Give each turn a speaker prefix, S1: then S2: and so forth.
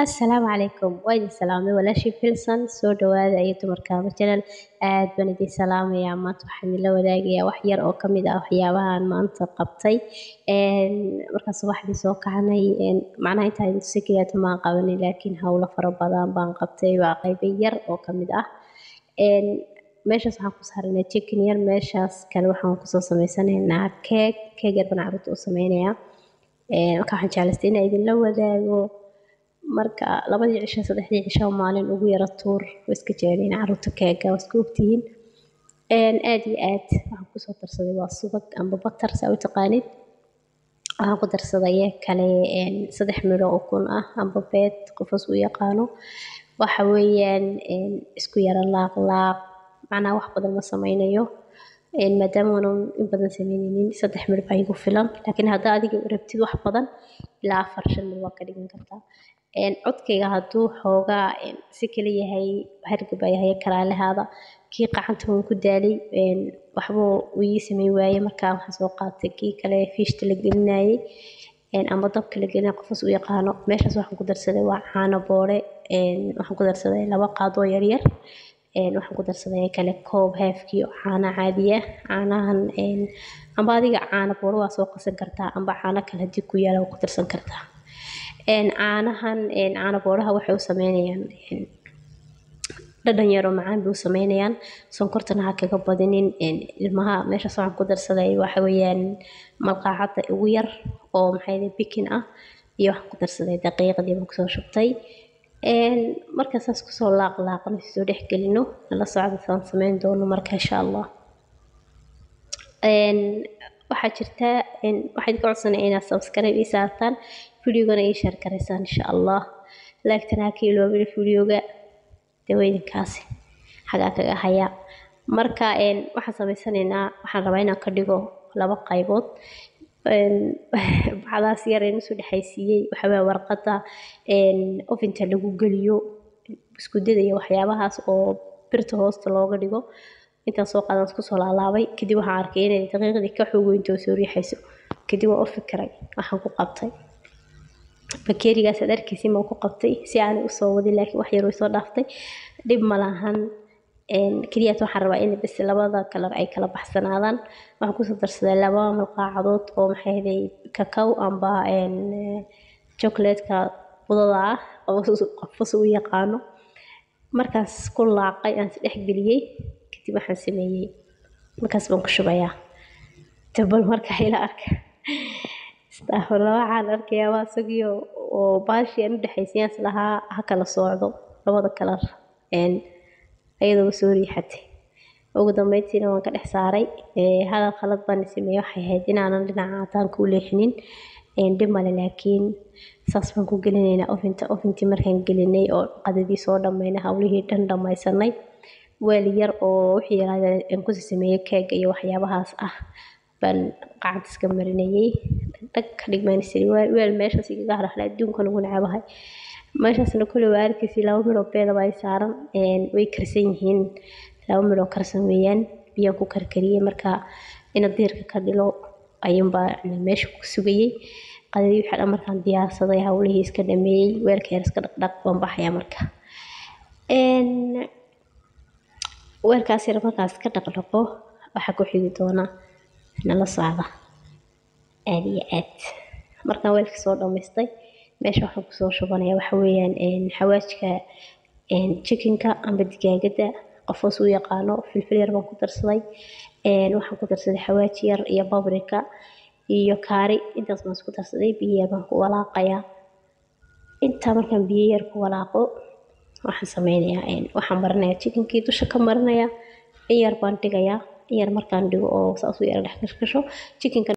S1: السلام عليكم وين السلام ولا شي فيلسون سو dhawaada iyo dumarkaaba channel aad baan idin salaamayaa maanta waxaan la wadaagayaa wax yar oo kamid ah waxyaabahan maanta qabtay markaan subaxdii soo kacnay macnaha inta ay sikiyad ma qabanin laakiin hawlo fara badan baan qabtay waa qayb yar oo kamid ah meeshaas waxaan ku saarnay chicken yar meeshaas kale waxaan ku soo sameysanaynaa cake yar baan carruurta u sameynayaa waxaan jeclaystay in idin la wadaago marka labadii cisho saddexdii cisho maalin ugu yara tuur way iska jeedin carruurta keega waa isku ogtihiin aad iyo aad waxaan ku soo darsaday waa subag amba butter saa u taqaanid waxaan ku darsaday kale 3 miro oo kun ah amba beed qofos u yaqaano waxa weeyaan isku yara laaq macnaa wax badan ma sameynayo maadaama aan in badan sameynaynin 3 miro baa igu filan laakiin hadda adiga rabtid wax badan ilaa 4 miro waa ka dhigan kartaa codkayga hadduu xoogaa si kala yahay hargab yahay karaalahaada kii qacanta uu ku daalay waxba uu ii sameey waaye markaa waxaan soo qaatay kii kale fiishta la gelinayay ama dabka la gelinay qofos u yaqaano meeshaas waxaan ku darsaday waa caano boore waxaan ku darsaday 2 qaado yar yar waxaan ku darsaday kale koob haafkii caano caadiya caanahan amba adiga caano boore waa soo qasan kartaa amba caano kale hadii ku yaala ku darsan kartaa caanahan caano booraha waxay u sameynayaan dhadhan yar oo macaan bay u sameynayaan sonkortana ha kaga badinin ilmaha meeshaas waxaan ku darsaday waxa weeyaan malqacada ugu yar oo maxay bikin ah iyo waxaan ku darsaday daqiiqadii baan kusoo shubtay markaas kusoo laaqlaaqno soo dhex gelino la socdo saan sameyn doono marka insha Allah waxaa jirta waxaad ka codsanay inaad subscribe ii saartaan videogana ii share gareysaan insha Allah like-tana ka iloobin videoga daweydinkaasi xagaa kaga haya marka waxaan sameysanaynaa waxaan rabaa inaan ka dhigo 2 qaybood bacdaas yar ee soo dhaxaysiiyay waxa waa warqada ofinta lagu galiyo isku dadaya waxyaabahaas oo birta hoosta looga dhigo inta soo qaadan isku soo laalaabay kadib waxaan arkay inay daqiiqadii ka xoogweynto soo riixayso kadib waa u fikiray waxaan ku qabtay bakerigaas adarkiisii ma ku qabtay si aan u soo wadi laakiin wax yar oo soo dhaaftay dib ma lahan kaliya waxaan rabaa in bas labada kalar ay kala baxsanaadaan waxaan ku soo darsaday 2 malqaacadood oo maxay ahayd cacao amba chocolate-ka budada ah oo qofos u yaqaano markaas ku laaqay aan dhex galiyay kadib waxaan sameeyay markaas baan ku shubayaa tabal marka ila arka waxaan arkayaa waa sugiyo oo baashi aan u dhaxaysiiyaan lahaa ha kala socdo labada kalar ayadoo soo riixatay ugu dambeyntiina waan ka dhex saaray hada qalad baan sameeyay waxay ahayd inaanan dhinacaataan ku leexinin dib male laakiin saas baan ku gelinaynaa ofintii markaan gelinay oo qadadii soo dhameynay hawlihii dhan dhamaysanay weel yar oo wixii aan ku sameeyay keeg iyo waxyaabahaas ah baan qacad iska marinayay dhag ka dhigmaysay weel meeshaas iga harxlay adduunkan ugu nacabahay meeshaasna kulli waa arkaysi 2 miro beeda ay saaran way karsan yihiin 2 miro karsan weeyaan biyo ku karkariyay marka ina diirka ka dhilo ayaan baa meesha ku sugayay qadadii waxa markaan diyaarsaday hawlihii iska dhameeyay weelka yar iska dhaq baan baxaya marka weelkaas yar markaas ka dhaqdhaqo waxa ku xigi doona nala socda aad iyo aad markaan weelka soo dhameystay meesha waxaan ku soo shubanayaa waxa weeyaan xawaajka chickenka amba digaagada qofos u yaqaano filfil yar baan ku darsaday waxaan ku darsaday xawaaji yar iyo paprika iyo kaari intaas baan isku darsaday biyo baan ku walaaqayaa inta markaan biyo yar ku walaaqo waxaan sameynayaa waxaan marinayaa chickenkii dusha ka marinayaa yar baan dhigayaa yar markaan dhigo oo saas u yar dhex gasho chickenka